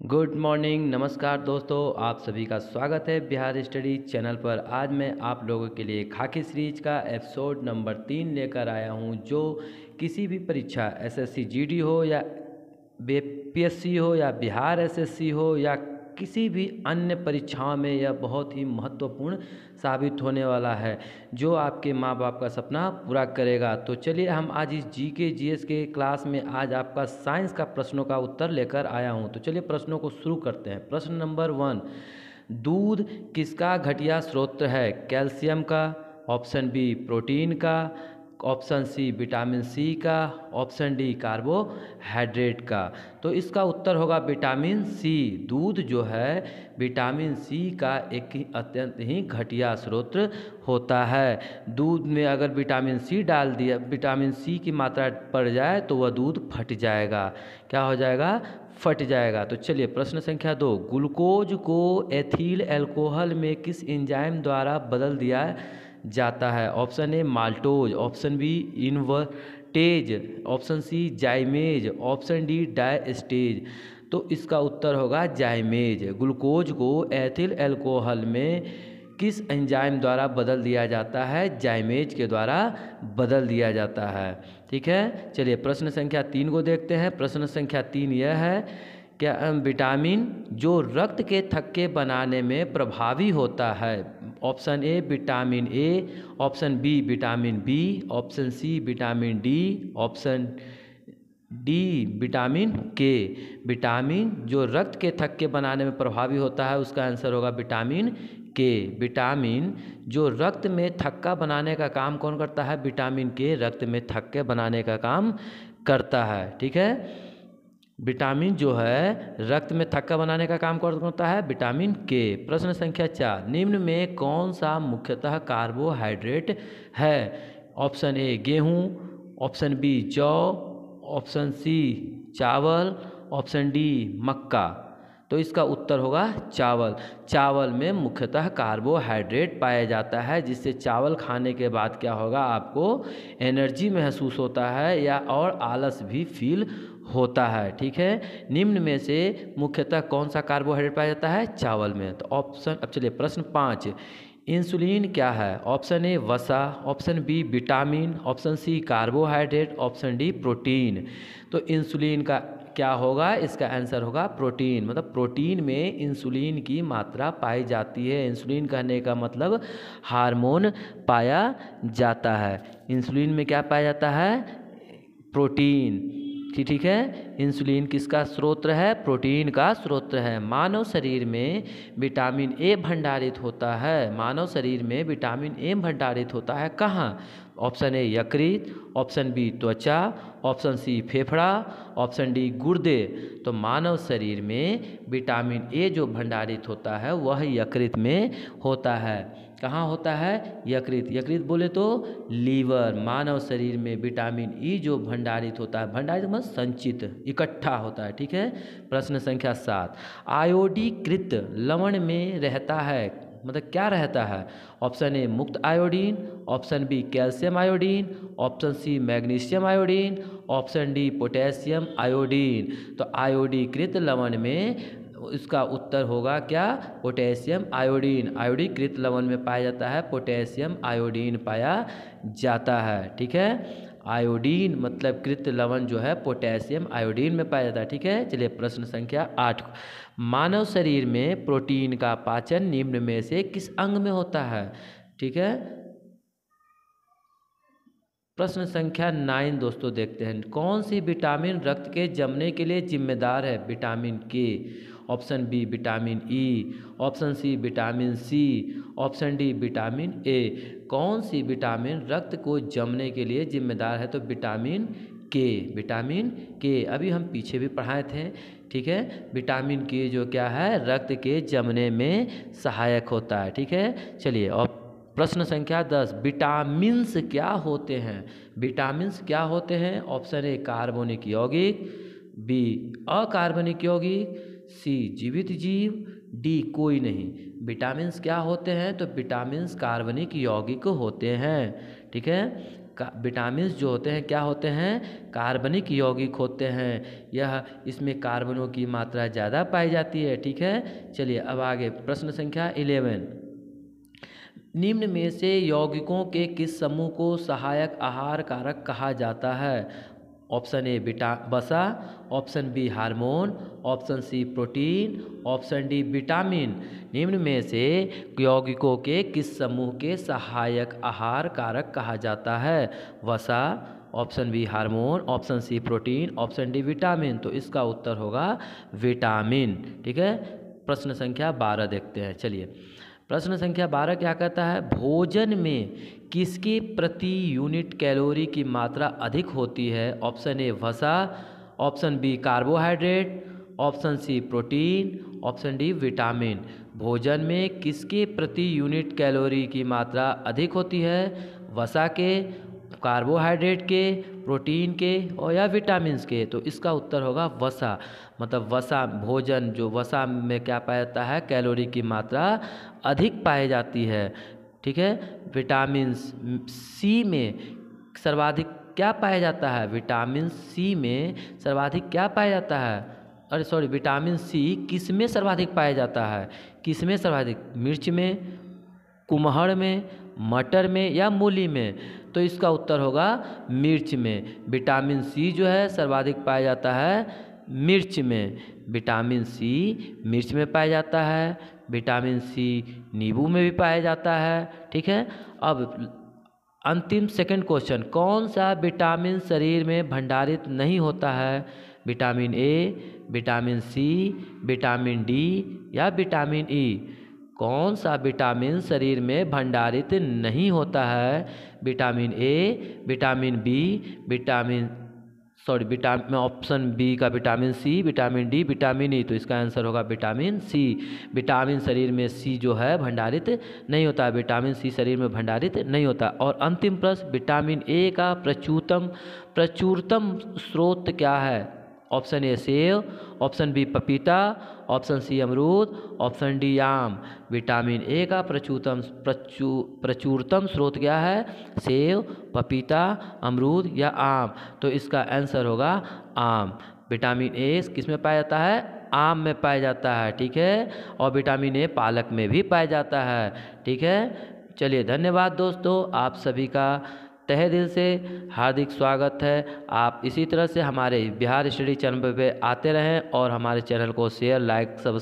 Good morning, नमस्कार दोस्तों। आप सभी का स्वागत है बिहार स्टडी चैनल पर। आज मैं आप लोगों के लिए खाकी सीरीज का एपिसोड नंबर 3 लेकर आया हूं, जो किसी भी परीक्षा एसएससी जीडी हो या बीपीएससी हो या बिहार एसएससी हो या किसी भी अन्य परीक्षाओं में यह बहुत ही महत्वपूर्ण साबित होने वाला है, जो आपके माँ बाप का सपना पूरा करेगा। तो चलिए हम आज इस जीके जीएस के क्लास में आज आपका साइंस का प्रश्नों का उत्तर लेकर आया हूँ। तो चलिए प्रश्नों को शुरू करते हैं। प्रश्न नंबर 1, दूध किसका घटिया स्रोत है? कैल्शियम का, ऑप्शन बी प्रोटीन का, ऑप्शन सी विटामिन सी का, ऑप्शन डी कार्बोहाइड्रेट का। तो इसका उत्तर होगा विटामिन सी। दूध जो है विटामिन सी का एक ही अत्यंत ही घटिया स्रोत होता है। दूध में अगर विटामिन सी डाल दिया, विटामिन सी की मात्रा बढ़ जाए तो वह दूध फट जाएगा। क्या हो जाएगा? फट जाएगा। तो चलिए प्रश्न संख्या 2, ग्लूकोज को एथिल अल्कोहल में किस एंजाइम द्वारा बदल दिया जाता है? Option A maltose, option B invertase, option C zymase, option D diastase. तो इसका उत्तर होगा जाइमेज। ग्लूकोज को एथिल अल्कोहल में किस एंजाइम द्वारा बदल दिया जाता है? जाइमेज के द्वारा बदल दिया जाता है। ठीक है, चलिए प्रश्न संख्या 3 को देखते हैं। प्रश्न संख्या 3 यह है, क्या विटामिन जो रक्त के थक्के बनाने में प्रभावी होता है? Option A vitamin A, option B vitamin B, option C vitamin D, option D vitamin K. Vitamin जो रक्त के थक्के बनाने में प्रभावी होता है, उसका आंसर होगा विटामिन के। विटामिन जो रक्त में थक्का बनाने का काम कौन करता है? विटामिन के रक्त में थक्के बनाने का काम करता है। ठीक है, विटामिन जो है रक्त में थक्का बनाने का काम कौन करता है? विटामिन के। प्रश्न संख्या 4, निम्न में कौन सा मुख्यतः कार्बोहाइड्रेट है? ऑप्शन ए गेहूँ, ऑप्शन बी जौ, ऑप्शन सी चावल, ऑप्शन डी मक्का। तो इसका उत्तर होगा चावल। चावल में मुख्यतः कार्बोहाइड्रेट पाया जाता है, जिससे चावल खाने के बाद क्या होगा? आपको एनर्जी महसूस होता है या और आलस भी फील होता है। ठीक है, निम्न में से मुख्यतः कौन सा कार्बोहाइड्रेट पाया जाता है? चावल में। तो ऑप्शन, अब चलिए प्रश्न 5, इंसुलिन क्या है? ऑप्शन ए वसा, option B vitamin, option C carbohydrate, option D protein. तो इंसुलिन का क्या होगा? इसका आंसर होगा प्रोटीन। मतलब प्रोटीन में इंसुलिन की मात्रा पाई जाती है। इंसुलिन कहने का मतलब हार्मोन पाया जाता है। इंसुलिन में क्या पाया जाता है? प्रोटीन। ठीक है, इंसुलिन किसका स्रोत है? प्रोटीन का स्रोत है। मानव शरीर में विटामिन ए भंडारित होता है। मानव शरीर में विटामिन ए भंडारित होता है कहाँ? ऑप्शन ए यकृत, ऑप्शन बी त्वचा, ऑप्शन सी फेफड़ा, ऑप्शन डी गुर्दे। तो मानव शरीर में विटामिन ए जो भंडारित होता है वह यकृत में होता है। कहाँ होता है? यकृत। यकृत बोले तो लीवर। मानव शरीर में विटामिन ई जो भंडारित होता है, भंडारित मतलब संचित, इकट्ठा होता है। ठीक है, प्रश्न संख्या 7, आयोडीकृत लवण में रहता है, मतलब क्या रहता है? ऑप्शन ए मुक्त iodine, option B calcium iodine, option C magnesium iodine, option D potassium iodine. तो आयोडीकृत लवण में इसका उत्तर होगा क्या? Potassium iodine. आयोडीकृत लवण में पाया जाता है पोटेशियम आयोडीन पाया जाता है। ठीक है, आयोडीन मतलब कृत लवण जो है पोटेशियम आयोडीन में पाया जाता है। ठीक है, चलिए प्रश्न संख्या 8, मानव शरीर में प्रोटीन का पाचन निम्न में से किस अंग में होता है? ठीक है, प्रश्न संख्या 9 दोस्तों देखते हैं, कौन सी विटामिन रक्त के जमने के लिए जिम्मेदार है? Vitamin K, option B vitamin E, option C vitamin C, option D vitamin A. कौन सी विटामिन रक्त को जमने के लिए जिम्मेदार है? तो विटामिन के। विटामिन के अभी हम पीछे भी पढ़ाए थे। ठीक है, विटामिन के जो क्या है? रक्त के जमने में सहायक होता है। ठीक है, चलिए और प्रश्न संख्या 10, विटामिन्स क्या होते हैं? विटामिन्स क्या होते हैं? ऑप्शन ए कार्बनिक यौगिक, बी अकार्बनिक यौगिक, सी जीवित जीव, डी कोई नहीं। विटामिन्स क्या होते हैं? तो विटामिन्स कार्बनिक यौगिक होते हैं। ठीक है, विटामिन जो होते हैं क्या होते हैं, कार्बनिक यौगिक होते हैं। यह इसमें कार्बनों की मात्रा ज़्यादा पाई जाती है। ठीक है, चलिए अब आगे प्रश्न संख्या 11। निम्न में से यौगिकों के किस समूह को सहायक आहार कारक कहा जाता है? ऑप्शन ए वसा, option B hormone, option C protein, option D vitamin. निम्न में से यौगिकों के किस समूह के सहायक आहार कारक कहा जाता है? वसा, option B hormone, option C protein, option D vitamin. तो इसका उत्तर होगा विटामिन। ठीक है, प्रश्न संख्या 12 देखते हैं। चलिए प्रश्न संख्या 12 क्या कहता है? भोजन में किसकी प्रति यूनिट कैलोरी की मात्रा अधिक होती है? ऑप्शन ए वसा, option B carbohydrate, option C protein, option D vitamin. भोजन में किसके प्रति यूनिट कैलोरी की मात्रा अधिक होती है? वसा के, कार्बोहाइड्रेट के, प्रोटीन के और या विटामिन्स के। तो इसका उत्तर होगा वसा। मतलब वसा भोजन जो वसा में क्या पाया जाता है, कैलोरी की मात्रा अधिक पाई जाती है। ठीक है, विटामिन सी में सर्वाधिक क्या पाया जाता है? विटामिन सी में सर्वाधिक क्या पाया जाता है? अरे सॉरी, विटामिन सी किस में सर्वाधिक पाया जाता है? किस में सर्वाधिक? मिर्च में, कुम्हड़ में, मटर में या मूली में? तो इसका उत्तर होगा मिर्च में। विटामिन सी जो है सर्वाधिक पाया जाता है मिर्च में। विटामिन सी मिर्च में पाया जाता है। विटामिन सी नींबू में भी पाया जाता है। ठीक है, अब अंतिम सेकंड क्वेश्चन, कौन सा विटामिन शरीर में भंडारित नहीं होता है? Vitamin A, vitamin C, vitamin D या विटामिन ई? कौन सा विटामिन शरीर में भंडारित नहीं होता है? Vitamin A, vitamin B, vitamin option B का vitamin C, vitamin D, vitamin E. तो इसका आंसर होगा विटामिन सी। विटामिन शरीर में सी जो है भंडारित नहीं होता, विटामिन सी शरीर में भंडारित नहीं होता। और अंतिम प्रश्न, विटामिन ए का प्रचुरतम स्रोत क्या है? ऑप्शन ए सेब, ऑप्शन बी पपीता, ऑप्शन सी अमरूद, ऑप्शन डी आम। विटामिन ए का प्रचुरतम स्रोत क्या है? सेब, पपीता, अमरूद या आम। तो इसका आंसर होगा आम। विटामिन ए किस में पाया जाता है? आम में पाया जाता है। ठीक है, और विटामिन ए पालक में भी पाया जाता है। ठीक है, चलिए धन्यवाद दोस्तों, आप सभी का तहे दिल से हार्दिक स्वागत है। आप इसी तरह से हमारे बिहार स्टडी चैनल पे आते रहें और हमारे चैनल को शेयर, लाइक, सब्सक्राइब